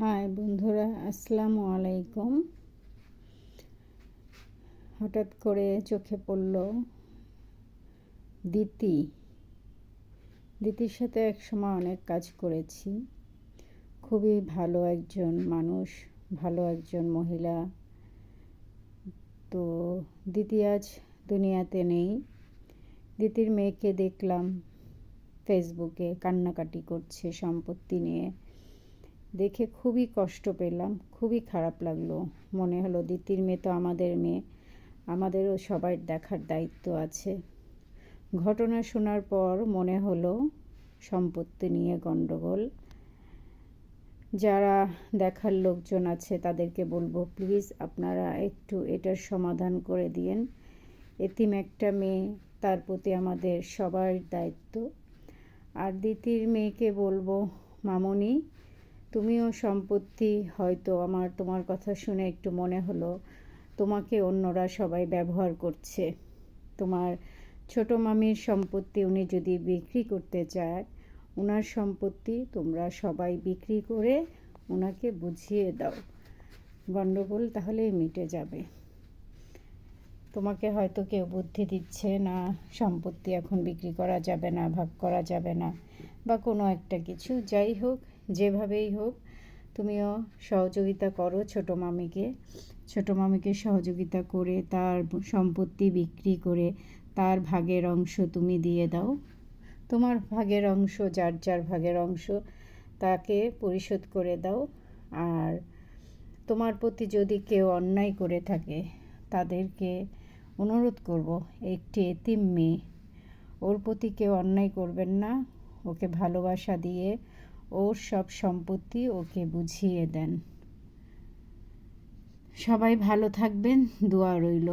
High বন্ধুরা, আসসালামু আলাইকুম। হঠাৎ করে চোখে পড়ল দিতির সাথে একসময় অনেক কাজ করেছি। খুবই ভালো একজন মানুষ, ভালো একজন মহিলা। তো দিতি আজ দুনিয়াতে নেই। দিতির মেয়েকে দেখলাম ফেসবুকে কান্নাকাটি করছে সম্পত্তি নিয়ে। দেখে খুবই কষ্ট পেলাম, খুবই খারাপ লাগলো। মনে হলো দিতির মেয়ে তো আমাদের মেয়ে, আমাদেরও সবার দেখার দায়িত্ব আছে। ঘটনা শোনার পর মনে হলো সম্পত্তি নিয়ে গণ্ডগোল। যারা দেখার লোকজন আছে তাদেরকে বলবো, প্লিজ আপনারা একটু এটার সমাধান করে দিয়েন। এতিম একটা মেয়ে, তার প্রতি আমাদের সবার দায়িত্ব। আর দিতির মেয়েকে বলবো, মামনি তুমিও সম্পত্তি, হয়তো তোমার কথা শুনে একটু মনে হলো তোমাকে অন্যরা সবাই ব্যবহার করছে। তোমার ছোট মামির সম্পত্তি উনি যদি বিক্রি করতে চায়, ওনার সম্পত্তি তোমরা সবাই বিক্রি করে ওনাকে বুঝিয়ে দাও, গণ্ডগোল তাহলেই মিটে যাবে। তোমাকে হয়তো কেউ বুদ্ধি দিচ্ছে না, সম্পত্তি এখন বিক্রি করা যাবে না, ভাগ করা যাবে না, বা কোনো একটা কিছু। যাই হোক, যেভাবেই হোক, তুমিও সহযোগিতা করো ছোটো মামিকে সহযোগিতা করে তার সম্পত্তি বিক্রি করে তার ভাগের অংশ তুমি দিয়ে দাও। তোমার ভাগের অংশ, যার ভাগের অংশ তাকে পরিশোধ করে দাও। আর তোমার প্রতি যদি কেউ অন্যায় করে থাকে, তাদেরকে অনুরোধ করব, একটি এতিম মেয়ে, ওর প্রতি কেউ অন্যায় করবেন না। ওকে ভালোবাসা দিয়ে ওর সব সম্পত্তি ওকে বুঝিয়ে দেন। সবাই ভালো থাকবেন, দোয়া রইল।